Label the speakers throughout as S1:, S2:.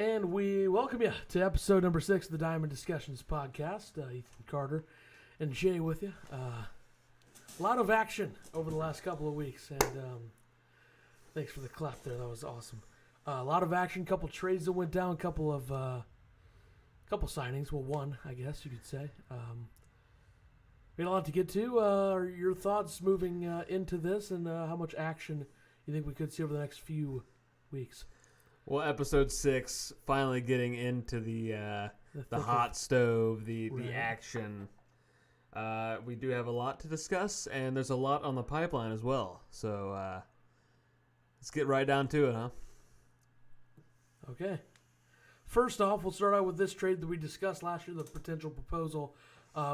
S1: And we welcome you to episode number 6 of the Diamond Discussions podcast. Ethan Carter and Jay with you. A lot of action over the last couple of weeks, and thanks for the clap there. That was awesome. A lot of action, couple trades that went down, couple signings. Well, one, I guess you could say. We had a lot to get to. Your thoughts moving into this, and how much action you think we could see over the next few weeks?
S2: Well, episode 6, finally getting into the hot stove, the action. We do have a lot to discuss, and there's a lot on the pipeline as well. So let's get right down to it, huh?
S1: Okay. First off, we'll start out with this trade that we discussed last year, the potential proposal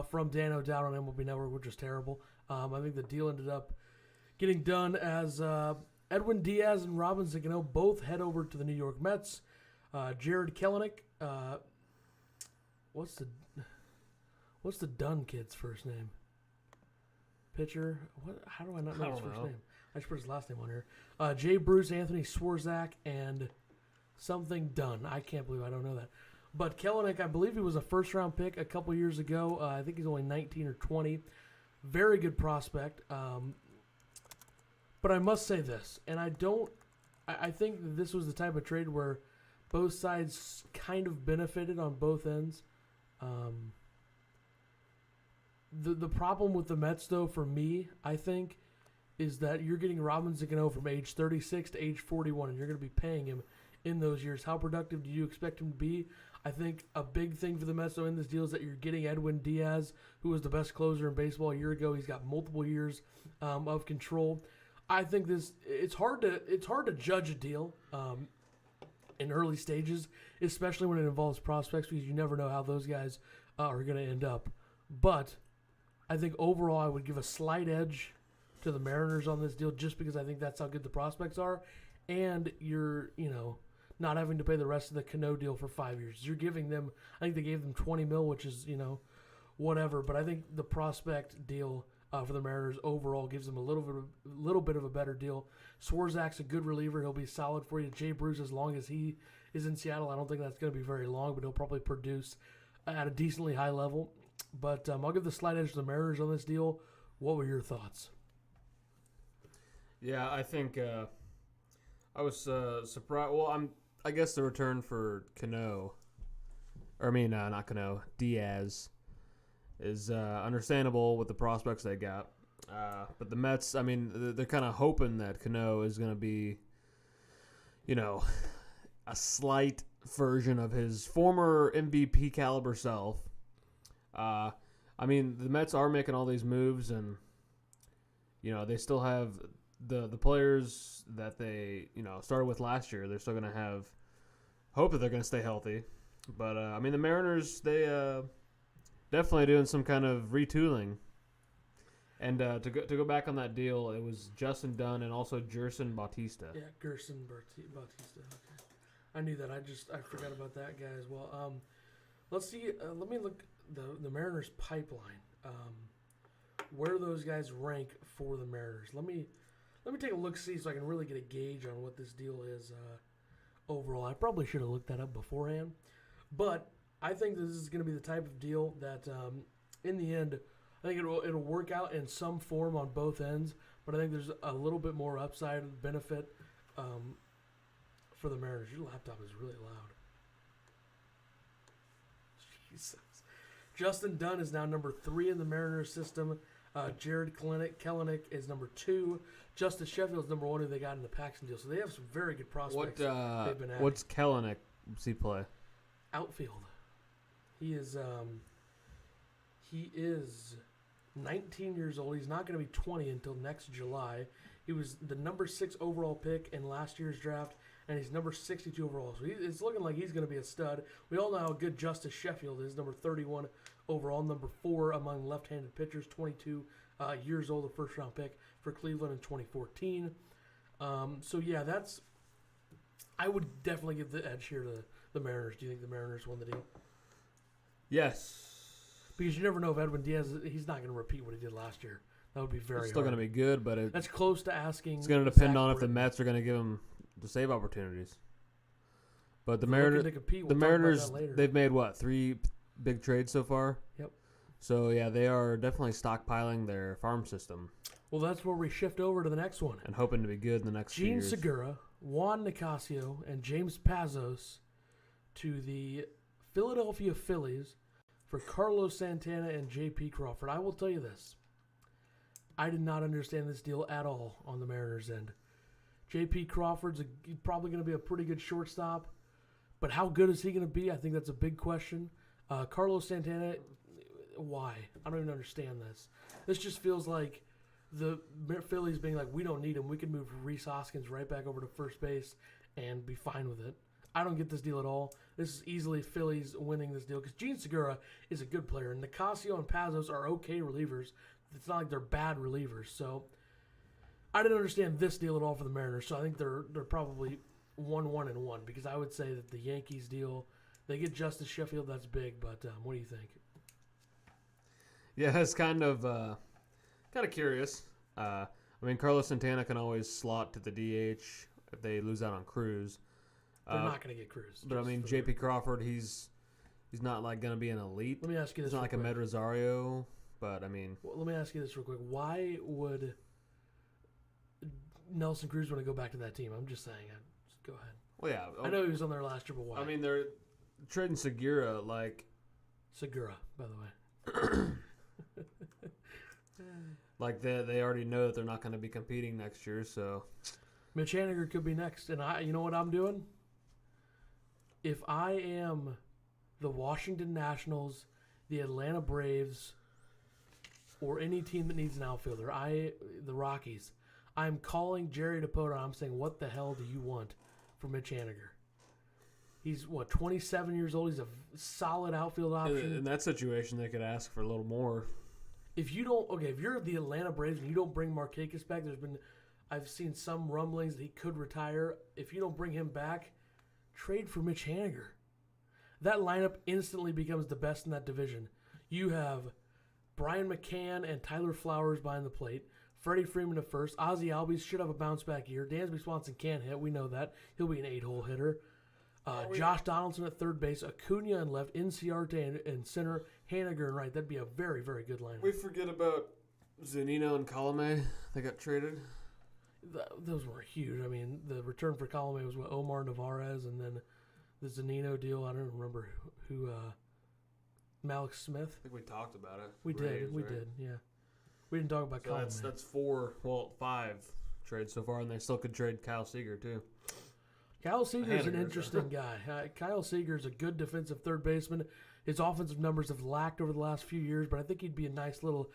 S1: from Dan O'Dowd on MLB Network, which was terrible. I think the deal ended up getting done as Edwin Diaz and Robinson Cano both head over to the New York Mets. Jared Kelenic, what's the Dunn kid's first name? Pitcher. What? How do I not know his first name? I should put his last name on here. Jay Bruce, Anthony Swarzak, and something Dunn. I can't believe I don't know that. But Kelenic, I believe he was a first-round pick a couple years ago. I think he's only 19 or 20. Very good prospect. But I must say this, and I think that this was the type of trade where both sides kind of benefited on both ends. The problem with the Mets, though, for me, I think, is that you're getting Robinson Cano from age 36 to age 41, and you're going to be paying him in those years. How productive do you expect him to be? I think a big thing for the Mets, though, in this deal is that you're getting Edwin Diaz, who was the best closer in baseball a year ago. He's got multiple years of control. I think it's hard to judge a deal in early stages, especially when it involves prospects, because you never know how those guys are going to end up. But I think overall I would give a slight edge to the Mariners on this deal just because I think that's how good the prospects are, and you're not having to pay the rest of the Cano deal for 5 years. You're giving them, I think they gave them $20 million, which is whatever. But I think the prospect deal for the Mariners overall gives them a little bit of a better deal. Swarzak's a good reliever; he'll be solid for you. Jay Bruce, as long as he is in Seattle, I don't think that's going to be very long, but he'll probably produce at a decently high level. But I'll give the slight edge to the Mariners on this deal. What were your thoughts?
S2: Yeah, I think I was surprised. Well, I guess the return for Cano, not Cano, Diaz, is understandable with the prospects they got. But the Mets, they're kind of hoping that Cano is going to be, a slight version of his former MVP caliber self. The Mets are making all these moves, and they still have the players that they started with last year. They're still going to hope that they're going to stay healthy. But the Mariners, they definitely doing some kind of retooling. And to go back on that deal, it was Justin Dunn and also Gerson Bautista.
S1: Yeah, Gerson Bautista. Okay. I knew that. I forgot about that guy as well. Let's see. Let me look the Mariners pipeline. Where those guys rank for the Mariners. Let me take a look, see, so I can really get a gauge on what this deal is overall. I probably should have looked that up beforehand, but I think this is going to be the type of deal that, in the end, I think it'll work out in some form on both ends. But I think there's a little bit more upside benefit for the Mariners. Your laptop is really loud. Jesus. Justin Dunn is now number 3 in the Mariners system. Jared Kelenic is number 2. Justice Sheffield is number 1, who they got in the Paxton deal. So they have some very good prospects. They've been adding.
S2: What's Kelenic? Does he play?
S1: Outfield. He is 19 years old. He's not going to be 20 until next July. He was the number 6 overall pick in last year's draft, and he's number 62 overall. So it's looking like he's going to be a stud. We all know how good Justice Sheffield is, number 31 overall, number 4 among left-handed pitchers, 22 years old, a first-round pick for Cleveland in 2014. I would definitely give the edge here to the Mariners. Do you think the Mariners won the deal?
S2: Yes.
S1: Because you never know if Edwin Diaz, he's not going to repeat what he did last year. That would be very
S2: It's still going to be good, but
S1: that's close to asking.
S2: It's going to depend on if the Mets are going to give him the save opportunities. But the
S1: Looking to compete. We'll talk about
S2: Mariners,
S1: that later.
S2: they've made what, 3 big trades so far?
S1: Yep.
S2: So yeah, they are definitely stockpiling their farm system
S1: Well, that's where we shift over to the next one.
S2: and hoping to be good in the next few
S1: Gene
S2: years.
S1: Segura, Juan Nicasio, and James Pazos to the Philadelphia Phillies for Carlos Santana and J.P. Crawford. I will tell you this. I did not understand this deal at all on the Mariners' end. J.P. Crawford's probably going to be a pretty good shortstop, but how good is he going to be? I think that's a big question. Carlos Santana, why? I don't even understand this. This just feels like the Phillies being like, we don't need him. We can move Rhys Hoskins right back over to first base and be fine with it. I don't get this deal at all. This is easily Phillies winning this deal because Gene Segura is a good player. And Nicasio and Pazos are okay relievers. It's not like they're bad relievers. So I didn't understand this deal at all for the Mariners. So I think they're probably 1-1-1 because I would say that the Yankees deal, they get Justice Sheffield. That's big. But what do you think?
S2: Yeah, it's kind of curious. I mean, Carlos Santana can always slot to the DH if they lose out on Cruz.
S1: They're not going to get Cruz.
S2: But I mean, J.P. Crawford, he's not like going to be an elite.
S1: Let me ask you this.
S2: He's not like a Med Rosario, but I mean.
S1: Well, let me ask you this real quick. Why would Nelson Cruz want to go back to that team? I'm just saying. Just go ahead.
S2: Well, yeah.
S1: I know he was on there last year, but why?
S2: I mean, they're trading Segura like.
S1: Segura, by the way.
S2: Like they already know that they're not going to be competing next year, so.
S1: Mitch Haniger could be next, and you know what I'm doing? If I am the Washington Nationals, the Atlanta Braves, or any team that needs an outfielder, the Rockies, I'm calling Jerry DePoto. I'm saying, what the hell do you want for Mitch Haniger? He's 27 years old. He's a solid outfield option.
S2: In that situation, they could ask for a little more.
S1: If you're the Atlanta Braves and you don't bring Markakis back, I've seen some rumblings that he could retire. If you don't bring him back, trade for Mitch Haniger. That lineup instantly becomes the best in that division. You have Brian McCann and Tyler Flowers behind the plate. Freddie Freeman at first. Ozzie Albies should have a bounce-back year. Dansby Swanson can't hit. We know that. He'll be an 8-hole hitter. Josh Donaldson at third base. Acuna in left. Inciarte in center. Haniger in right. That'd be a very, very good lineup.
S2: We forget about Zunino and Colome. They got traded.
S1: Those were huge. I mean, the return for Colome was Omar Narvaez, and then the Zanino deal. I don't remember who. Malik Smith.
S2: I think we talked about it.
S1: We did. Yeah. We didn't talk about Colome.
S2: That's 5 trades so far, and they still could trade Kyle Seager too.
S1: Kyle Seager's an interesting guy. Kyle Seager's a good defensive third baseman. His offensive numbers have lacked over the last few years, but I think he'd be a nice little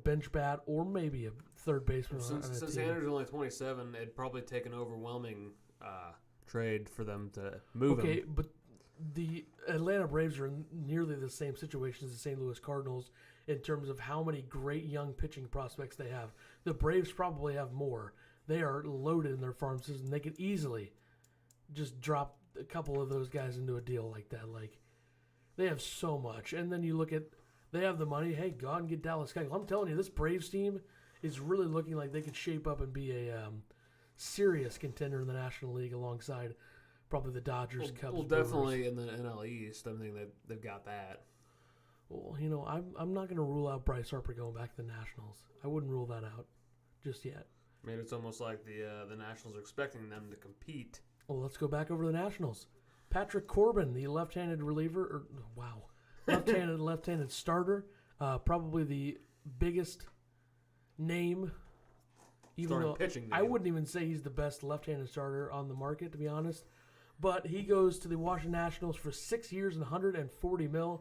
S1: bench bat or maybe a third baseman.
S2: Since Haniger's only 27, it'd probably take an overwhelming trade for them to move him.
S1: Okay, but the Atlanta Braves are in nearly the same situation as the St. Louis Cardinals in terms of how many great young pitching prospects they have. The Braves probably have more. They are loaded in their farm system. They could easily just drop a couple of those guys into a deal like that. Like, they have so much. And then you look at, they have the money. Hey, go out and get Dallas Keuchel. I'm telling you, this Braves team is really looking like they could shape up and be a serious contender in the National League alongside probably the Dodgers, Cubs,
S2: Well, definitely in the NL East. I think they've got that.
S1: Well, I'm not going to rule out Bryce Harper going back to the Nationals. I wouldn't rule that out just yet.
S2: I mean, it's almost like the Nationals are expecting them to compete.
S1: Well, let's go back over to the Nationals. Patrick Corbin, the left-handed reliever, left-handed starter, probably the biggest name. Even though
S2: pitching,
S1: I wouldn't even say he's the best left-handed starter on the market, to be honest. But he goes to the Washington Nationals for 6 years and $140 million.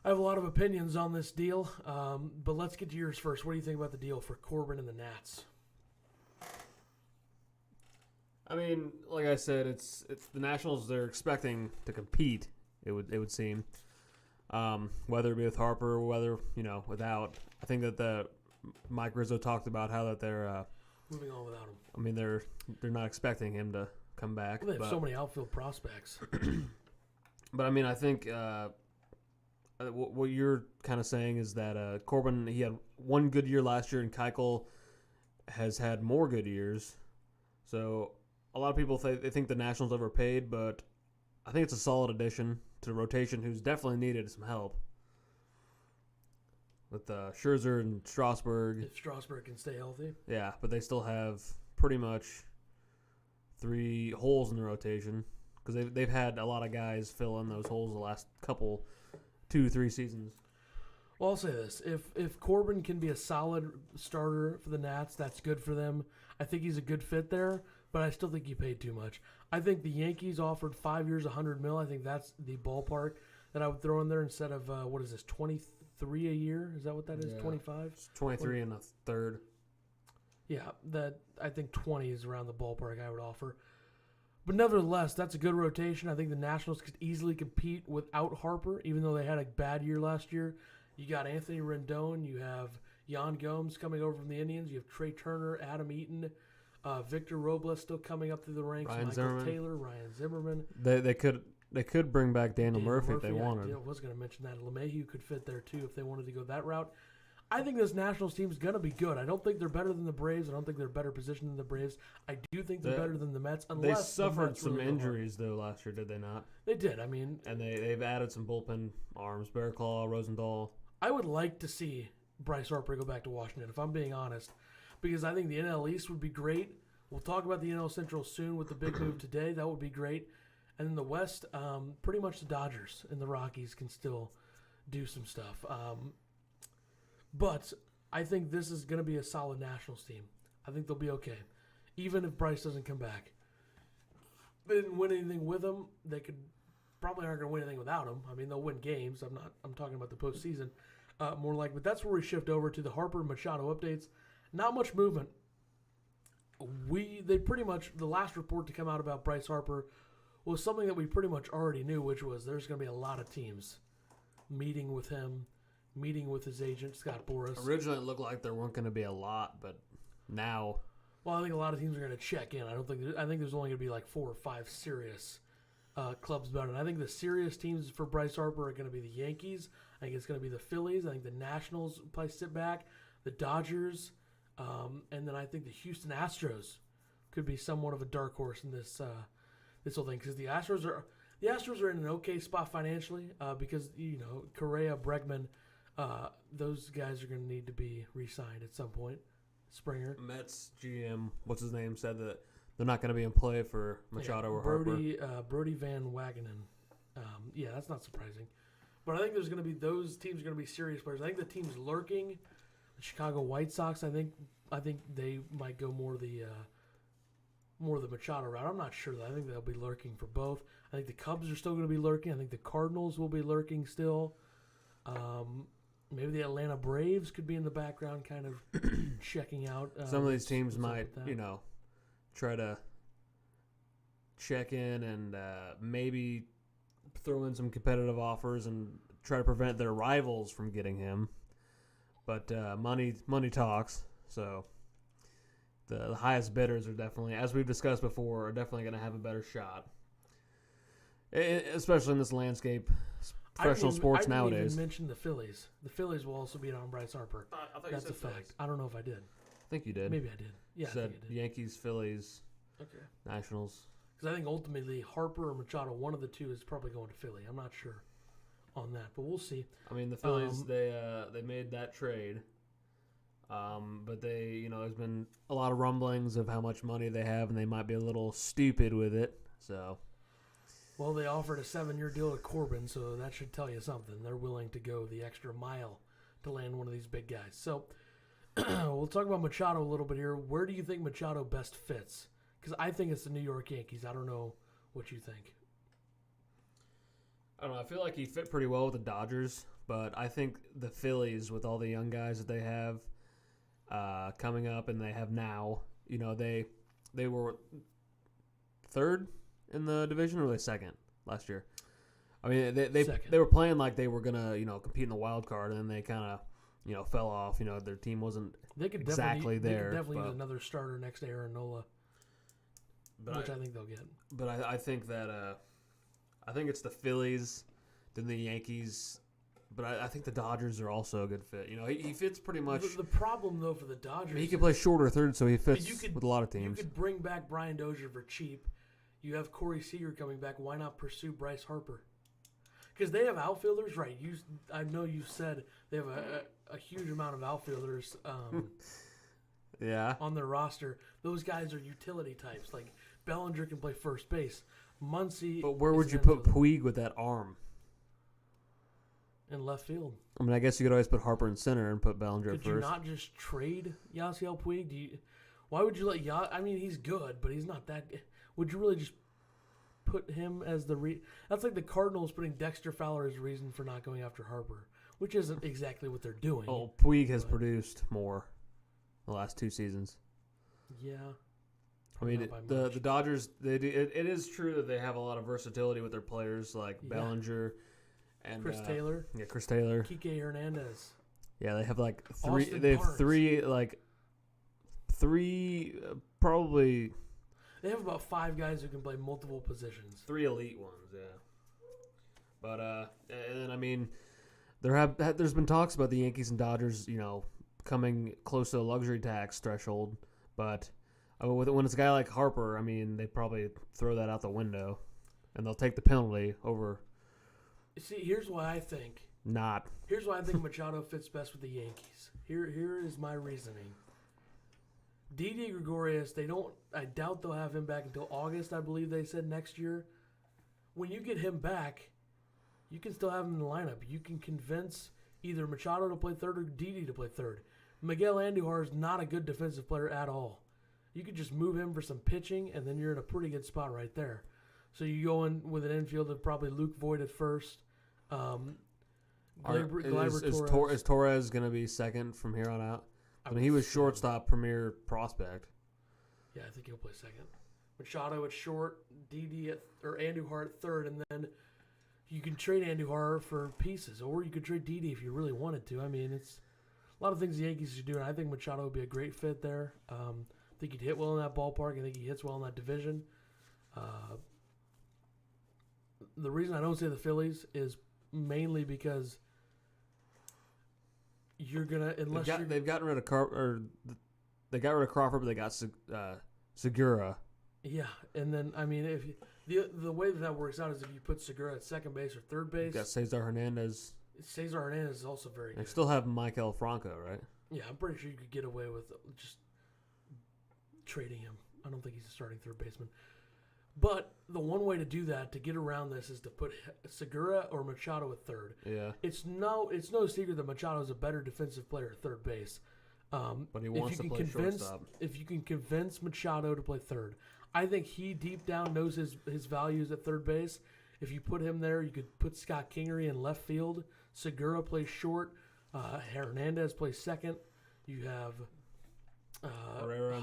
S1: I have a lot of opinions on this deal, but let's get to yours first. What do you think about the deal for Corbin and the Nats?
S2: I mean, like I said, it's the Nationals. They're expecting to compete. It would seem, whether it be with Harper, or whether without. I think that the Mike Rizzo talked about how that they're
S1: moving on without him.
S2: I mean, they're not expecting him to come back.
S1: Well, they have so many outfield prospects.
S2: But I mean, I think what you're kind of saying is that Corbin, he had one good year last year, and Keuchel has had more good years. So a lot of people they think the Nationals overpaid, but I think it's a solid addition to the rotation who's definitely needed some help. With Scherzer and Strasburg.
S1: If Strasburg can stay healthy.
S2: Yeah, but they still have pretty much 3 holes in the rotation because they've had a lot of guys fill in those holes the last couple 2-3 seasons.
S1: Well, I'll say this: if Corbin can be a solid starter for the Nats, that's good for them. I think he's a good fit there, but I still think he paid too much. I think the Yankees offered 5 years, $100 million. I think that's the ballpark that I would throw in there instead of what is this, 23 a year? Is that what that is? 25?
S2: It's 23 and a third.
S1: Yeah, that I think 20 is around the ballpark I would offer. But nevertheless, that's a good rotation. I think the Nationals could easily compete without Harper, even though they had a bad year last year. You got Anthony Rendon. You have Yan Gomes coming over from the Indians. You have Trey Turner, Adam Eaton, Victor Robles still coming up through the ranks.
S2: Ryan
S1: Michael
S2: Zimmerman.
S1: Taylor, Ryan Zimmerman.
S2: They could bring back Daniel Murphy if they wanted.
S1: I was going to mention that. LeMahieu could fit there too if they wanted to go that route. I think this Nationals team is going to be good. I don't think they're better than the Braves. I don't think they're better positioned than the Braves. I do think they're better than the Mets.
S2: They suffered some injuries, though, last year, did they not?
S1: They did. I mean,
S2: and they've added some bullpen arms. Bearclaw, Rosendahl.
S1: I would like to see Bryce Harper go back to Washington, if I'm being honest, because I think the NL East would be great. We'll talk about the NL Central soon with the big move today. That would be great. And in the West, pretty much the Dodgers and the Rockies can still do some stuff. But I think this is going to be a solid Nationals team. I think they'll be okay, even if Bryce doesn't come back. They didn't win anything with him. They could probably aren't going to win anything without him. I mean, they'll win games. I'm talking about the postseason more like. But that's where we shift over to the Harper and Machado updates. Not much movement. They pretty much, the last report to come out about Bryce Harper was something that we pretty much already knew, which was there's going to be a lot of teams meeting with him, meeting with his agent, Scott Boras.
S2: Originally, it looked like there weren't going to be a lot, but now...
S1: Well, I think a lot of teams are going to check in. I think there's only going to be like 4 or 5 serious clubs about it. I think the serious teams for Bryce Harper are going to be the Yankees. I think it's going to be the Phillies. I think the Nationals probably sit back. The Dodgers. And then I think the Houston Astros could be somewhat of a dark horse in this whole thing, because the Astros are in an okay spot financially because Correa, Bregman, those guys are going to need to be re-signed at some point. Springer,
S2: Mets GM, what's his name, said that they're not going to be in play for Machado or Harper.
S1: Brody Van Wagenen. That's not surprising, but I think there's going to be those teams are going to be serious players. I think the teams lurking. The Chicago White Sox, I think they might go more the Machado route. I'm not sure. I think they'll be lurking for both. I think the Cubs are still going to be lurking. I think the Cardinals will be lurking still. Maybe the Atlanta Braves could be in the background, kind of checking out.
S2: Some of these teams might, try to check in and maybe throw in some competitive offers and try to prevent their rivals from getting him. But money talks, so the highest bidders are definitely, as we've discussed before, are definitely going to have a better shot, especially in this landscape, professional sports nowadays. I didn't
S1: even mention the Phillies. The Phillies will also beat on Bryce Harper.
S2: I thought
S1: That's
S2: you
S1: a
S2: said
S1: fact.
S2: Phillies.
S1: I don't know if I did.
S2: I think you did.
S1: Maybe I did. Yeah,
S2: you said
S1: I think I did.
S2: Yankees, Phillies,
S1: okay,
S2: Nationals.
S1: Because I think ultimately Harper or Machado, one of the two is probably going to Philly. I'm not sure on that, but we'll see.
S2: I mean, the Phillies, they made that trade. But they, there's been a lot of rumblings of how much money they have, and they might be a little stupid with it. So,
S1: well, they offered a 7-year deal to Corbin, so that should tell you something. They're willing to go the extra mile to land one of these big guys. So, we'll talk about Machado a little bit here. Where do you think Machado best fits? Because I think it's the New York Yankees. I don't know what you think.
S2: I don't know. I feel like he fit pretty well with the Dodgers, but I think the Phillies, with all the young guys that they have coming up and they have now, they were third in the division, or were they second last year? I mean, they were playing like they were gonna compete in the wild card, and then they kind of fell off. Their team wasn't exactly there.
S1: They could definitely use another starter next to Aaron Nola, which I think they'll get.
S2: But I think that I think it's the Phillies, then the Yankees, But I think the Dodgers are also a good fit. You know, he fits pretty much.
S1: The problem, though, for the Dodgers...
S2: He can play shorter third, so he fits with a lot of teams.
S1: You could bring back Brian Dozier for cheap. You have Corey Seager coming back. Why not pursue Bryce Harper? Because they have outfielders, right? I know you said they have a huge amount of outfielders
S2: yeah.
S1: on their roster. Those guys are utility types. Like, Bellinger can play first base. Muncy...
S2: But where would you put Puig with that arm?
S1: In left field.
S2: I mean, I guess you could always put Harper in center and put Bellinger at first.
S1: Could you not just trade Yasiel Puig? Why would you let I mean, he's good, but he's not that... Would you really just put him as the... That's like the Cardinals putting Dexter Fowler as a reason for not going after Harper, which isn't exactly what they're doing.
S2: Oh, Puig has produced more the last 2 seasons.
S1: Yeah.
S2: I mean, the Dodgers, it is true that they have a lot of versatility with their players, like Bellinger and
S1: Chris Taylor.
S2: Yeah, Chris Taylor.
S1: Kike Hernandez.
S2: Yeah, they have like
S1: Austin
S2: they have
S1: Barnes.
S2: three probably.
S1: They have about 5 guys who can play multiple positions.
S2: 3 elite ones, yeah. But and I mean, there's been talks about the Yankees and Dodgers, you know, coming close to a luxury tax threshold, but when it's a guy like Harper, I mean, they probably throw that out the window, and they'll take the penalty over.
S1: See, here's why I think. Here's why I think Machado fits best with the Yankees. Here is my reasoning. Didi Gregorius, I doubt they'll have him back until August, I believe they said next year. When you get him back, you can still have him in the lineup. You can convince either Machado to play third or Didi to play third. Miguel Andujar is not a good defensive player at all. You could just move him for some pitching, and then you're in a pretty good spot right there. So you go in with an infield of probably Luke Voigt at first.
S2: Is Torres going to be second from here on out? I mean, he was shortstop premier prospect.
S1: Yeah, I think he'll play second. Machado at short, Didi or Andujar at third, and then you can trade Andujar for pieces, or you could trade Didi if you really wanted to. I mean, it's a lot of things the Yankees should do, and I think Machado would be a great fit there. I think he'd hit well in that ballpark. I think he hits well in that division. The reason I don't say the Phillies is mainly because you're gonna
S2: they've gotten rid of they got rid of Crawford, but they got Segura.
S1: Yeah, and then I mean, if the way that works out is if you put Segura at second base or third base.
S2: You got Cesar Hernandez.
S1: Cesar Hernandez is also very good.
S2: They still have Michael Franco, right?
S1: Yeah, I'm pretty sure you could get away with just trading him. I don't think he's a starting third baseman. But the one way to do that, to get around this, is to put Segura or Machado at third.
S2: Yeah.
S1: It's no secret that Machado is a better defensive player at third base.
S2: But he wants to play shortstop.
S1: If you can convince Machado to play third, I think he deep down knows his values at third base. If you put him there, you could put Scott Kingery in left field. Segura plays short. Hernandez plays second. You have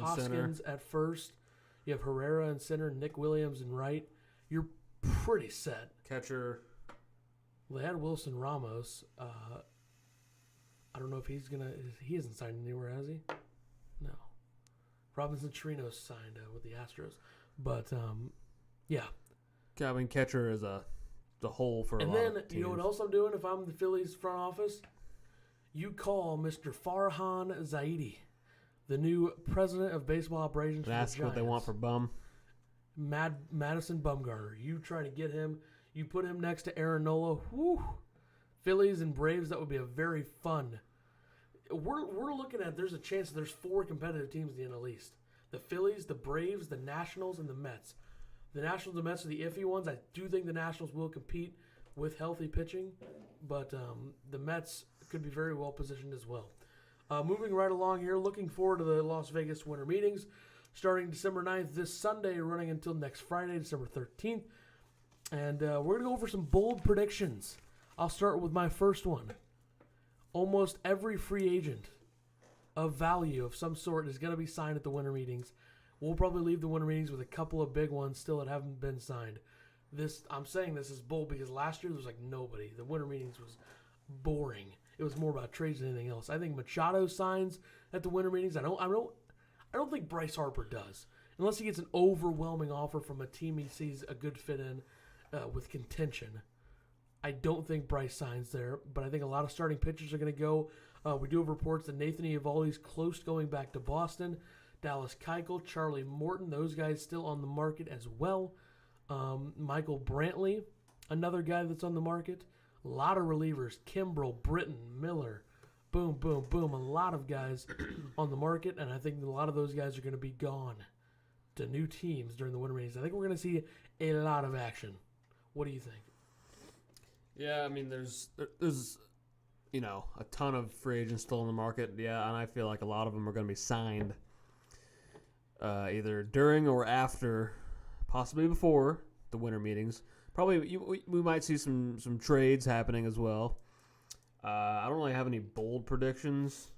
S1: Hoskins at first. You have Herrera in center, Nick Williams in right. You're pretty set.
S2: Catcher.
S1: Well, they had Wilson Ramos. I don't know if he's going to... He hasn't signed anywhere, has he? No. Robinson Chirinos signed with the Astros. But, yeah.
S2: I mean, catcher is a hole for a lot of teams. And then,
S1: you know what else I'm doing if I'm the Phillies front office? You call Mr. Farhan Zaidi, the new president of baseball operations for the Giants.
S2: That's what they want for Bum.
S1: Madison Bumgarner. You try to get him. You put him next to Aaron Nola. Whew. Phillies and Braves, that would be a very fun. We're looking at, there's a chance that there's 4 competitive teams in the NL East. The Phillies, the Braves, the Nationals, and the Mets. The Nationals and the Mets are the iffy ones. I do think the Nationals will compete with healthy pitching, but the Mets could be very well positioned as well. Moving right along here, looking forward to the Las Vegas winter meetings, starting December 9th this Sunday, running until next Friday, December 13th. And we're going to go over some bold predictions. I'll start with my first one. Almost every free agent of value of some sort is going to be signed at the winter meetings. We'll probably leave the winter meetings with a couple of big ones still that haven't been signed. I'm saying this is bold because last year there was like nobody. The winter meetings was boring. It was more about trades than anything else. I think Machado signs at the winter meetings. I don't think Bryce Harper does, unless he gets an overwhelming offer from a team he sees a good fit in with contention. I don't think Bryce signs there, but I think a lot of starting pitchers are going to go. We do have reports that Nathan Eovaldi's close to going back to Boston. Dallas Keuchel, Charlie Morton, those guys still on the market as well. Michael Brantley, another guy that's on the market. A lot of relievers, Kimbrel, Britton, Miller, boom, boom, boom. A lot of guys on the market, and I think a lot of those guys are going to be gone to new teams during the winter meetings. I think we're going to see a lot of action. What do you think?
S2: Yeah, I mean, there's a ton of free agents still in the market. Yeah, and I feel like a lot of them are going to be signed either during or after, possibly before the winter meetings. Probably we might see some trades happening as well. I don't really have any bold predictions,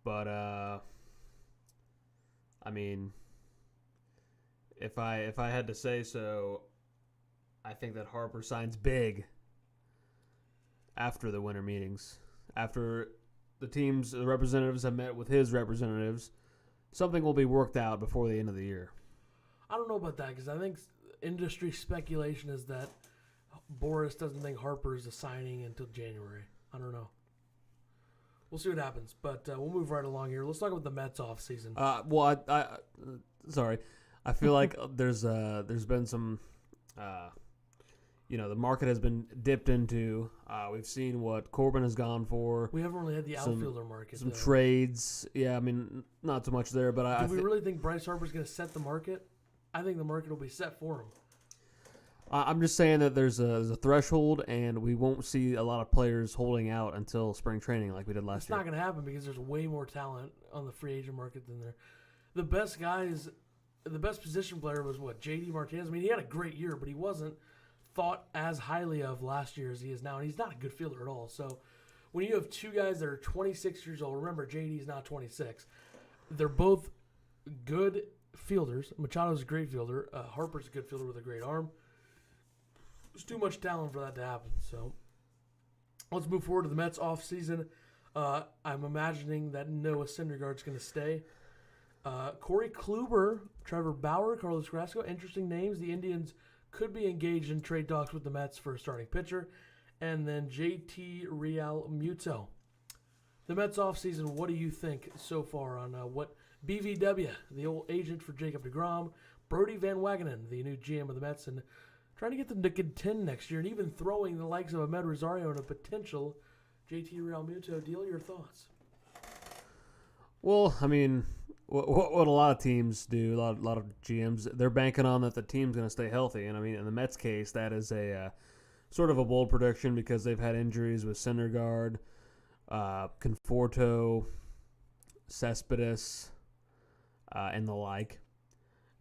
S2: but I mean, if I had to say so, I think that Harper signs big after the winter meetings. After the representatives have met with his representatives, something will be worked out before the end of the year.
S1: I don't know about that because I think industry speculation is that Boris doesn't think Harper is a signing until January. I don't know. We'll see what happens, but we'll move right along here. Let's talk about the Mets offseason.
S2: Well, sorry. I feel like there's been some, the market has been dipped into. We've seen what Corbin has gone for.
S1: We haven't really had the outfielder market.
S2: Some trades. Yeah, I mean, not so much there, but
S1: Do we really think Bryce Harper's going to set the market? I think the market will be set for him.
S2: I'm just saying that there's a threshold, and we won't see a lot of players holding out until spring training like we did last year.
S1: It's not going to happen because there's way more talent on the free agent market than there. The best guys, the best position player was what? J.D. Martinez. I mean, he had a great year, but he wasn't thought as highly of last year as he is now, and he's not a good fielder at all. So when you have two guys that are 26 years old, remember J.D.'s not 26. They're both good fielders. Machado's a great fielder. Harper's a good fielder with a great arm. There's too much talent for that to happen. So let's move forward to the Mets offseason. I'm imagining that Noah Syndergaard's going to stay. Corey Kluber, Trevor Bauer, Carlos Carrasco, interesting names. The Indians could be engaged in trade talks with the Mets for a starting pitcher. And then JT Realmuto. The Mets offseason, what do you think so far on what BVW, the old agent for Jacob deGrom, Brody Van Wagenen, the new GM of the Mets, and trying to get them to contend next year, and even throwing the likes of Ahmed Rosario in a potential JT Realmuto deal? Your thoughts?
S2: Well, I mean, what a lot of teams do, a lot of GMs, they're banking on that the team's going to stay healthy. And I mean, in the Mets case, that is a sort of a bold prediction because they've had injuries with Syndergaard, Conforto, Cespedes, and the like.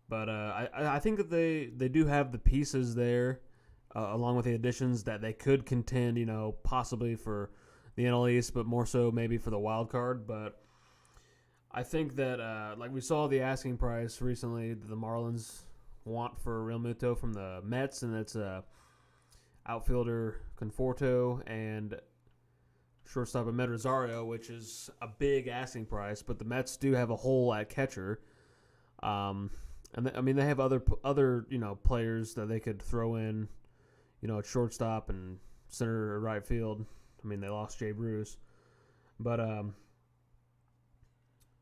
S2: But I think that they do have the pieces there, along with the additions, that they could contend, possibly for the NL East, but more so maybe for the wild card. But I think that, like we saw the asking price recently, the Marlins want for Realmuto from the Mets, and it's outfielder Conforto and shortstop Ahmed Rosario, which is a big asking price. But the Mets do have a hole at catcher. And they have other players that they could throw in, at shortstop and center or right field. I mean, they lost Jay Bruce, but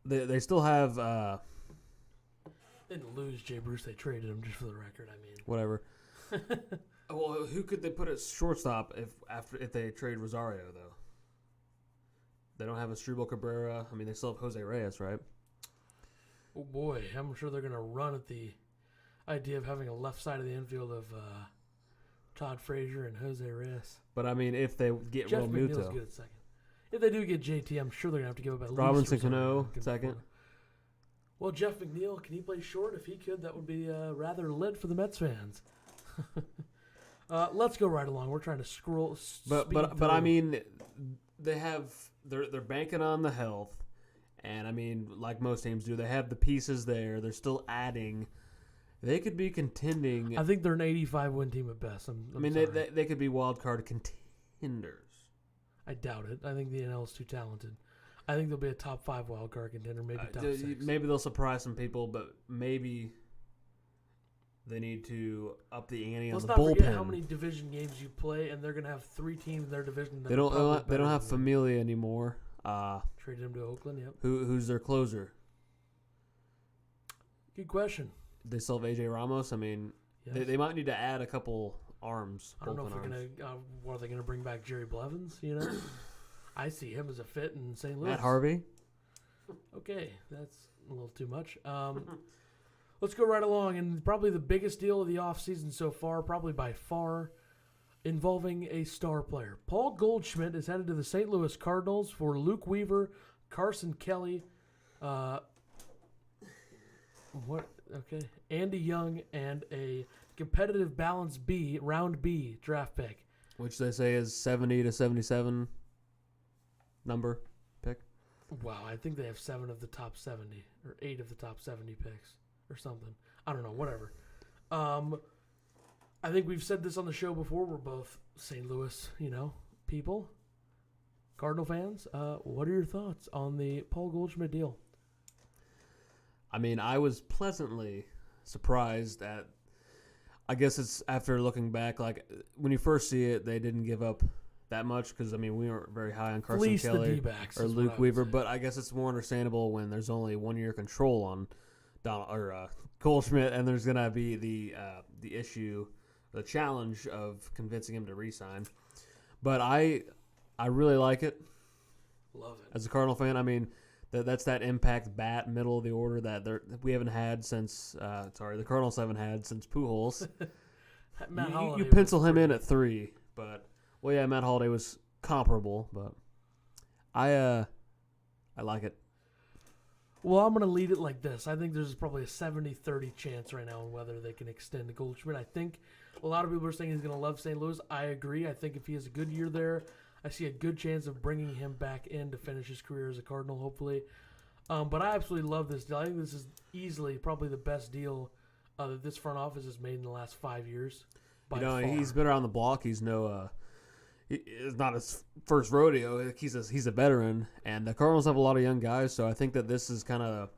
S2: they still have.
S1: They didn't lose Jay Bruce; they traded him, just for the record. I mean,
S2: whatever. Well, who could they put at shortstop if they trade Rosario though? They don't have a Asdrubal Cabrera. I mean, they still have Jose Reyes, right?
S1: Oh boy, I'm sure they're going to run at the idea of having a left side of the infield of Todd Frazier and Jose Reyes.
S2: But I mean, if they get
S1: Jeff
S2: Realmuto,
S1: McNeil's good at second. If they do get JT, I'm sure they're going to have to give up at
S2: Robinson
S1: least
S2: Cano second.
S1: Well, Jeff McNeil, can he play short? If he could, that would be rather lit for the Mets fans. Let's go right along. We're trying to scroll.
S2: But I mean, they're banking on the health. And, I mean, like most teams do, they have the pieces there. They're still adding. They could be contending.
S1: I think they're an 85-win team at best.
S2: They could be wild card contenders.
S1: I doubt it. I think the NL is too talented. I think they'll be a top 5 wild card contender, maybe top 6.
S2: Maybe they'll surprise some people, but maybe They need to up the ante on
S1: Let's
S2: the
S1: not forget
S2: bullpen.
S1: how many division games you play, and they're going to have 3 teams in their division. That
S2: They don't have
S1: than
S2: Familia anymore.
S1: Traded him to Oakland. Yep.
S2: Who's their closer?
S1: Good question.
S2: They still have AJ Ramos. I mean,
S1: Yes.
S2: they might need to add a couple arms.
S1: I don't know if
S2: bullpen
S1: they're
S2: arms.
S1: going to. What are they going to bring back? Jerry Blevins? You know, I see him as a fit in St. Louis.
S2: Matt Harvey.
S1: Okay, that's a little too much. Let's go right along, and probably the biggest deal of the offseason so far, probably by far, involving a star player. Paul Goldschmidt is headed to the St. Louis Cardinals for Luke Weaver, Carson Kelly, Andy Young, and a competitive balance B, round B draft pick.
S2: Which they say is 70 to 77 number pick.
S1: Wow, I think they have 7 of the top 70, or 8 of the top 70 picks, or something. I don't know, whatever. I think we've said this on the show before. We're both St. Louis, people, Cardinal fans. What are your thoughts on the Paul Goldschmidt deal?
S2: I mean, I was pleasantly surprised at. I guess it's after looking back, like when you first see it, they didn't give up that much because we weren't very high on Carson
S1: Fleece
S2: Kelly
S1: the D-backs
S2: or
S1: is what I
S2: Luke
S1: would
S2: Weaver.
S1: say.
S2: But I guess it's more understandable when there's only 1 year control on Goldschmidt, and there's gonna be the issue, the challenge of convincing him to re-sign. But I really like it.
S1: Love it.
S2: As a Cardinal fan, I mean, that's that impact bat middle of the order that we haven't had since. The Cardinals haven't had since Pujols.
S1: Matt
S2: you
S1: Holliday
S2: pencil
S1: was
S2: him in
S1: pretty-
S2: at 3, but Matt Holliday was comparable, but I like it.
S1: Well, I'm going to lead it like this. I think there's probably a 70-30 chance right now on whether they can extend Goldschmidt. I think a lot of people are saying he's going to love St. Louis. I agree. I think if he has a good year there, I see a good chance of bringing him back in to finish his career as a Cardinal, hopefully. But I absolutely love this deal. I think this is easily probably the best deal that this front office has made in the last 5 years. By far.
S2: He's been around the block. He's it's not his first rodeo. He's a veteran, and the Cardinals have a lot of young guys. So I think that this is kind of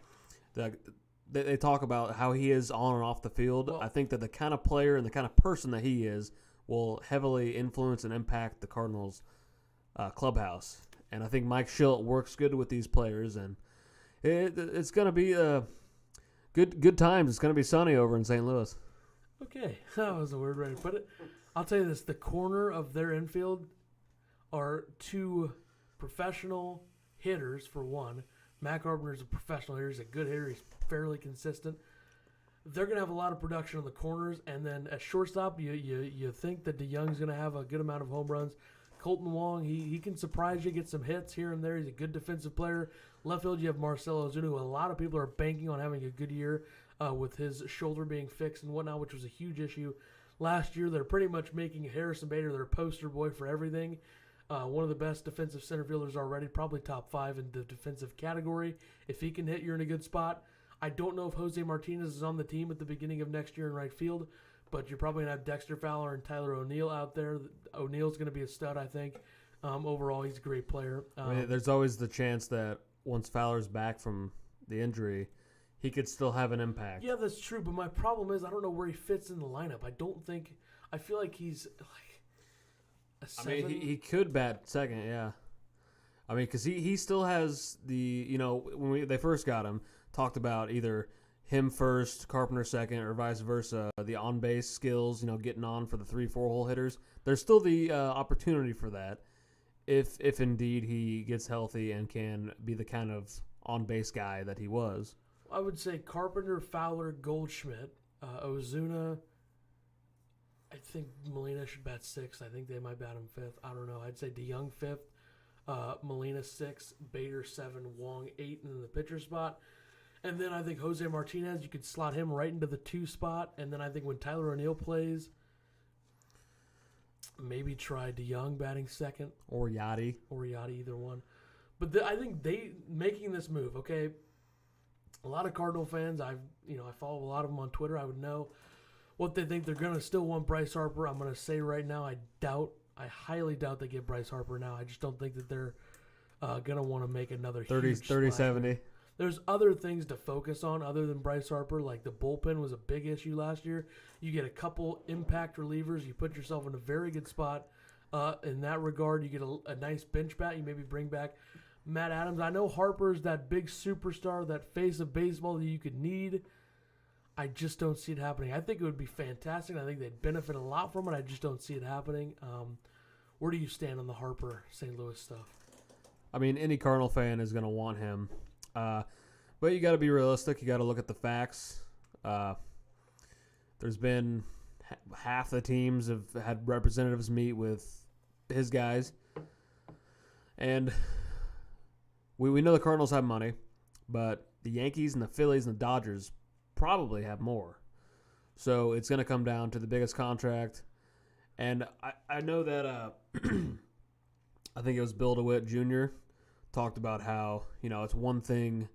S2: they talk about how he is on and off the field.
S1: Well,
S2: I think that the kind of player and the kind of person that he is will heavily influence and impact the Cardinals clubhouse. And I think Mike Schilt works good with these players, and it's going to be good times. It's going to be sunny over in St. Louis.
S1: Okay, that was a weird way to put it. I'll tell you this, the corner of their infield are 2 professional hitters, for one. Matt Carpenter's a professional hitter. He's a good hitter. He's fairly consistent. They're going to have a lot of production on the corners. And then at shortstop, you think that DeYoung's going to have a good amount of home runs. Colton Wong, he can surprise you, get some hits here and there. He's a good defensive player. Left field, you have Marcelo Ozuna, who a lot of people are banking on having a good year with his shoulder being fixed and whatnot, which was a huge issue. Last year, they're pretty much making Harrison Bader their poster boy for everything. One of the best defensive center fielders already, probably top 5 in the defensive category. If he can hit, you're in a good spot. I don't know if Jose Martinez is on the team at the beginning of next year in right field, but you're probably going to have Dexter Fowler and Tyler O'Neill out there. O'Neill's going to be a stud, I think. Overall, he's a great player.
S2: I mean, there's always the chance that once Fowler's back from the injury, he could still have an impact.
S1: Yeah, that's true, but my problem is I don't know where he fits in the lineup. I feel like he's like a 7.
S2: I mean, he could bat second, yeah. I mean, because he still has the, when they first got him, talked about either him first, Carpenter second, or vice versa, the on-base skills, getting on for the 3-4 hole hitters. There's still the opportunity for that if indeed he gets healthy and can be the kind of on-base guy that he was.
S1: I would say Carpenter, Fowler, Goldschmidt, Ozuna. I think Molina should bat 6th. I think they might bat him 5th. I don't know. I'd say DeYoung 5th, Molina 6th, Bader 7, Wong 8 in the pitcher spot. And then I think Jose Martinez, you could slot him right into the 2 spot. And then I think when Tyler O'Neill plays, maybe try DeYoung batting 2nd.
S2: Or Yachty,
S1: either one. But I think they making this move, okay, a lot of Cardinal fans, I follow a lot of them on Twitter. I would know what they think. They're going to still want Bryce Harper. I'm going to say right now, I highly doubt they get Bryce Harper now. I just don't think that they're going to want to make another
S2: 30,
S1: huge
S2: 30
S1: splash.
S2: 70.
S1: there's other things to focus on other than Bryce Harper. Like the bullpen was a big issue last year. You get a couple impact relievers. You put yourself in a very good spot in that regard. You get a nice bench bat. You maybe bring back Matt Adams. I know Harper's that big superstar, that face of baseball that you could need. I just don't see it happening. I think it would be fantastic. I think they'd benefit a lot from it. I just don't see it happening. Where do you stand on the Harper St. Louis stuff?
S2: I mean, any Cardinal fan is going to want him. But you got to be realistic. You got to look at the facts. There's been half the teams have had representatives meet with his guys. And we know the Cardinals have money, but the Yankees and the Phillies and the Dodgers probably have more. So it's going to come down to the biggest contract. And I know that I think it was Bill DeWitt Jr. talked about how, it's one thing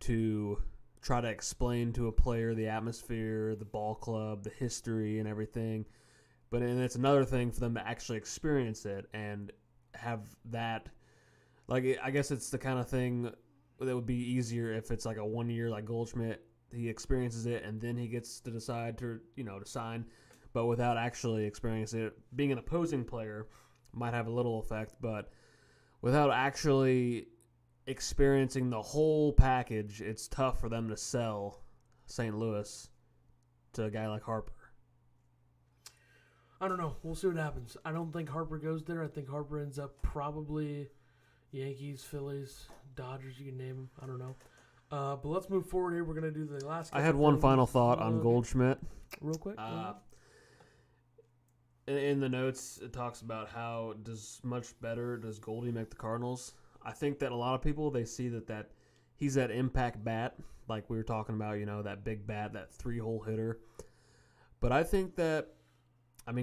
S2: to try to explain to a player the atmosphere, the ball club, the history and everything. And it's another thing for them to actually experience it and have that. Like, I guess it's the kind of thing that would be easier if it's like a 1 year like Goldschmidt. He experiences it and then he gets to decide to sign. But without actually experiencing it, being an opposing player might have a little effect. But without actually experiencing the whole package, it's tough for them to sell St. Louis to a guy like Harper.
S1: I don't know. We'll see what happens. I don't think Harper goes there. I think Harper ends up probably Yankees, Phillies, Dodgers, you can name them. I don't know. But let's move forward here. We're going to do the last
S2: I had one final thought on Goldschmidt.
S1: Real quick.
S2: In the notes, it talks about how much better does Goldie make the Cardinals. I think that a lot of people, they see that he's that impact bat, like we were talking about, that big bat, that 3-hole hitter. But I think that,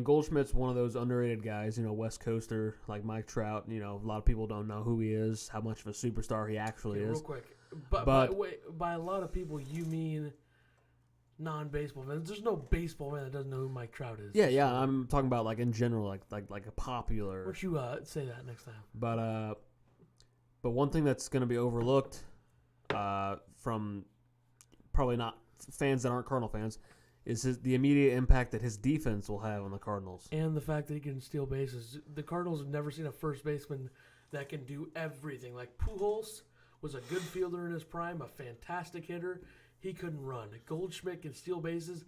S2: Goldschmidt's one of those underrated guys, West Coaster, like Mike Trout. A lot of people don't know who he is, how much of a superstar he actually is.
S1: Real quick. But by a lot of people, you mean non-baseball fans. There's no baseball fan that doesn't know who Mike Trout is.
S2: Yeah. I'm talking about like in general, like a popular.
S1: Why don't you say that next time?
S2: But one thing that's going to be overlooked from probably not fans that aren't Cardinal fans is the immediate impact that his defense will have on the Cardinals.
S1: And the fact that he can steal bases. The Cardinals have never seen a first baseman that can do everything. Like Pujols was a good fielder in his prime, a fantastic hitter. He couldn't run. Goldschmidt can steal bases.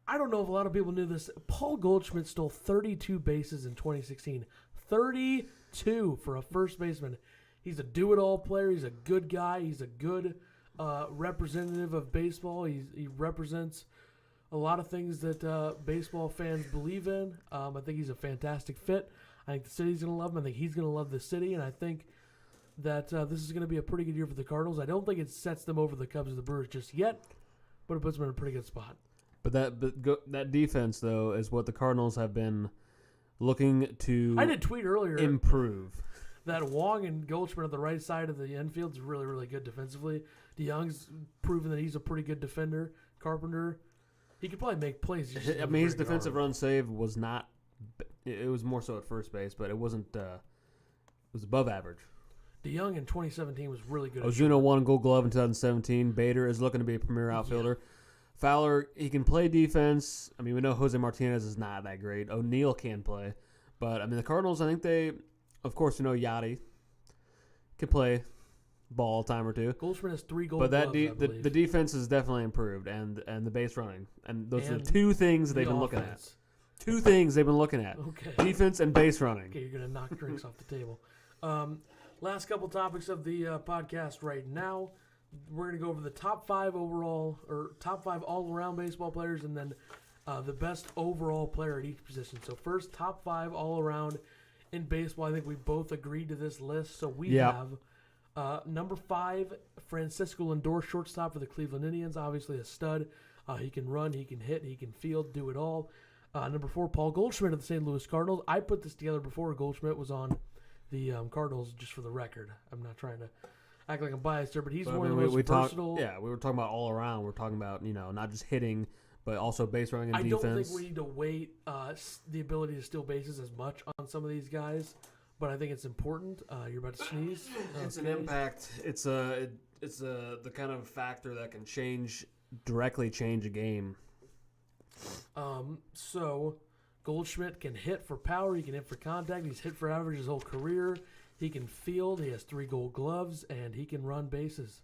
S1: I don't know if a lot of people knew this. Paul Goldschmidt stole 32 bases in 2016. 32 for a first baseman. He's a do-it-all player. He's a good guy. He's a good representative of baseball. He represents a lot of things that baseball fans believe in. I think he's a fantastic fit. I think the city's going to love him. I think he's going to love the city, and I think that this is going to be a pretty good year for the Cardinals. I don't think it sets them over the Cubs or the Brewers just yet, but it puts them in a pretty good spot.
S2: But that defense, though, is what the Cardinals have been looking to
S1: I did tweet earlier
S2: improve.
S1: That Wong and Goldschmidt on the right side of the infield is really, really good defensively. DeYoung's proven that he's a pretty good defender. Carpenter, he could probably make plays.
S2: His defensive run save was not – it was more so at first base, but it wasn't it was above average.
S1: DeYoung in 2017 was really good.
S2: Ozuna won Gold Glove in 2017. Bader is looking to be a premier outfielder. Yeah. Fowler, he can play defense. We know Jose Martinez is not that great. O'Neill can play. But, the Cardinals, I think they, of course, Yachty can play ball a time or two.
S1: Goldschmidt has 3 Gold
S2: Gloves,
S1: I believe.
S2: the defense is definitely improved, and the base running. And those are the two things they've been looking at. Two things they've been looking at.
S1: Okay.
S2: Defense and base running.
S1: Okay, you're going to knock drinks off the table. Last couple topics of the podcast right now. We're going to go over the top 5 overall, or top 5 all-around baseball players, and then the best overall player at each position. So first, top 5 all-around in baseball. I think we both agreed to this list. So we have number 5, Francisco Lindor, shortstop for the Cleveland Indians. Obviously a stud. He can run, he can hit, he can field, do it all. Number 4, Paul Goldschmidt of the St. Louis Cardinals. I put this together before Goldschmidt was on the Cardinals, just for the record. I'm not trying to act like I'm biased here, but he's one of the most versatile.
S2: We were talking about all around. We're talking about, not just hitting, but also base running and defense.
S1: I don't think we need to weight the ability to steal bases as much on some of these guys, but I think it's important. You're about to sneeze.
S2: It's an impact. It's a it's the kind of factor that can directly change a game.
S1: So Goldschmidt can hit for power. He can hit for contact. He's hit for average his whole career. He can field. He has 3 Gold Gloves, and he can run bases.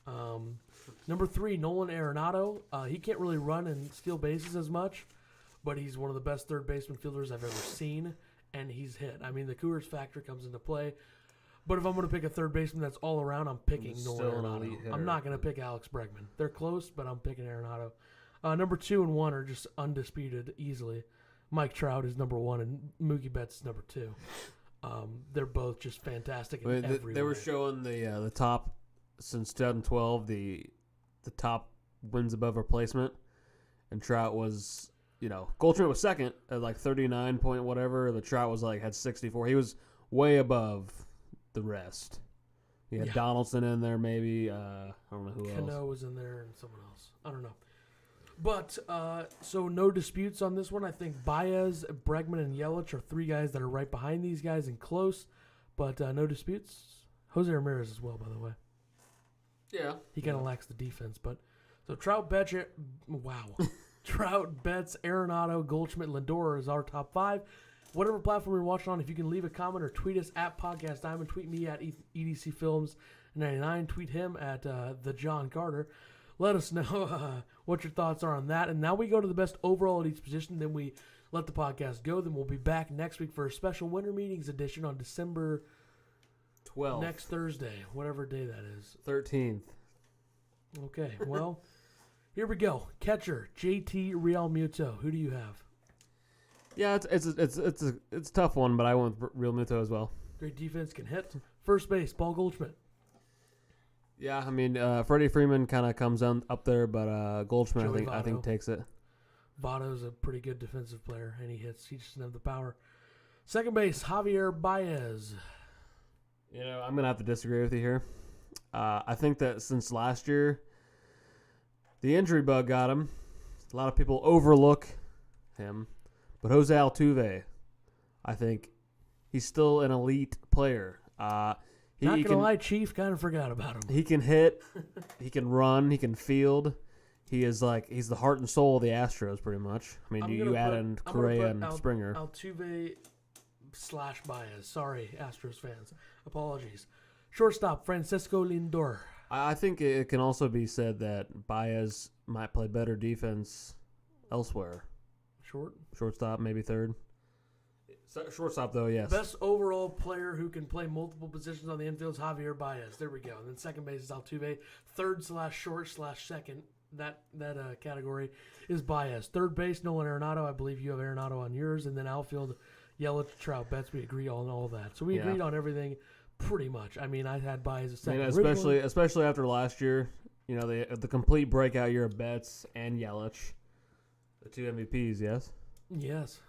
S1: Number 3, Nolan Arenado. He can't really run and steal bases as much, but he's one of the best third baseman fielders I've ever seen, and he's hit. I mean, the Coors factor comes into play. But if I'm going to pick a third baseman that's all around, I'm picking Nolan Arenado. I'm not going to pick Alex Bregman. They're close, but I'm picking Arenado. Number 2 and 1 are just undisputed easily. Mike Trout is number 1, and Mookie Betts is number 2. They're both just fantastic in every way.
S2: They were showing the top since 2012, the top wins above replacement, and Trout was, Goldschmidt was second at like 39 point whatever. The Trout was had 64. He was way above the rest. He had Donaldson in there, maybe. I don't know who else.
S1: Cano was in there, and someone else. I don't know. But, so no disputes on this one. I think Baez, Bregman, and Yelich are 3 guys that are right behind these guys and close. But no disputes. Jose Ramirez as well, by the way.
S2: Yeah.
S1: He kind of lacks the defense. But so Trout, Betts, Trout, Betts, Arenado, Goldschmidt, Lindor is our top 5. Whatever platform you're watching on, if you can leave a comment or tweet us at Podcast Diamond, tweet me at EDC Films 99, tweet him at the John Carter. Let us know what your thoughts are on that. And now we go to the best overall at each position. Then we let the podcast go. Then we'll be back next week for a special Winter Meetings edition on December
S2: 12th.
S1: Next Thursday, whatever day that is.
S2: 13th.
S1: Okay, well, here we go. Catcher, JT Realmuto. Who do you have?
S2: Yeah, it's a tough one, but I went with Realmuto as well.
S1: Great defense, can hit. First base, Paul Goldschmidt.
S2: Yeah, I mean, Freddie Freeman kind of comes up there, but Goldschmidt,
S1: Joey
S2: I think takes it.
S1: Votto's a pretty good defensive player, and he hits. He just doesn't have the power. Second base, Javier Baez.
S2: I'm going to have to disagree with you here. I think that since last year, the injury bug got him. A lot of people overlook him. But Jose Altuve, I think he's still an elite player.
S1: Not going to lie, Chief kind of forgot about him.
S2: He can hit. He can run. He can field. He's the heart and soul of the Astros, pretty much. I mean, you add in Correa and Springer.
S1: Altuve / Baez. Sorry, Astros fans. Apologies. Shortstop, Francisco Lindor.
S2: I think it can also be said that Baez might play better defense elsewhere. Shortstop, maybe third. Shortstop, though, yes.
S1: Best overall player who can play multiple positions on the infield is Javier Baez. There we go. And then second base is Altuve. Third / short / second, that category is Baez. Third base, Nolan Arenado. I believe you have Arenado on yours. And then outfield, Yelich, Trout, Betts. We agree on all that. So we agreed on everything pretty much. I mean, I had Baez a second.
S2: Especially after last year, the complete breakout year of Betts and Yelich. The 2 MVPs, yes?
S1: Yes.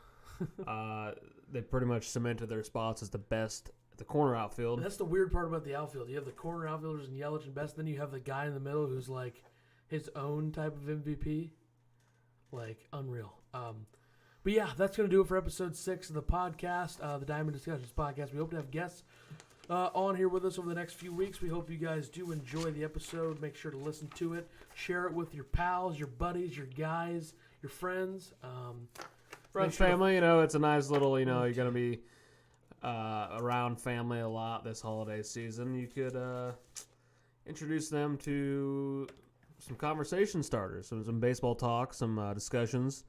S2: They pretty much cemented their spots as the best at the corner outfield.
S1: And that's the weird part about the outfield. You have the corner outfielders in Yelich and Betts, then you have the guy in the middle who's like his own type of MVP. Like, unreal. But yeah, that's going to do it for episode 6 of the podcast, the Diamond Discussions podcast. We hope to have guests on here with us over the next few weeks. We hope you guys do enjoy the episode. Make sure to listen to it. Share it with your pals, your buddies, your guys, your friends.
S2: Friends, family, it's a nice little, you're going to be around family a lot this holiday season. You could introduce them to some conversation starters, some baseball talk, some discussions,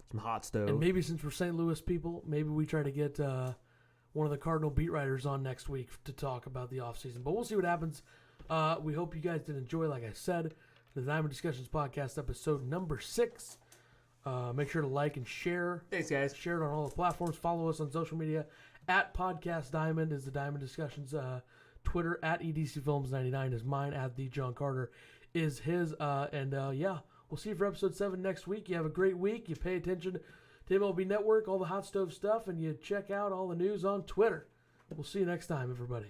S2: some hot stove.
S1: And maybe since we're St. Louis people, maybe we try to get one of the Cardinal beat writers on next week to talk about the offseason. But we'll see what happens. We hope you guys did enjoy, like I said, the Diamond Discussions podcast episode number 6. Make sure to like and share.
S2: Thanks, guys.
S1: Share it on all the platforms. Follow us on social media. At Podcast Diamond is the Diamond Discussions Twitter. At EDC Films 99 is mine. At the John Carter is his. Yeah, we'll see you for episode 7 next week. You have a great week. You pay attention to MLB Network, all the hot stove stuff, and you check out all the news on Twitter. We'll see you next time, everybody.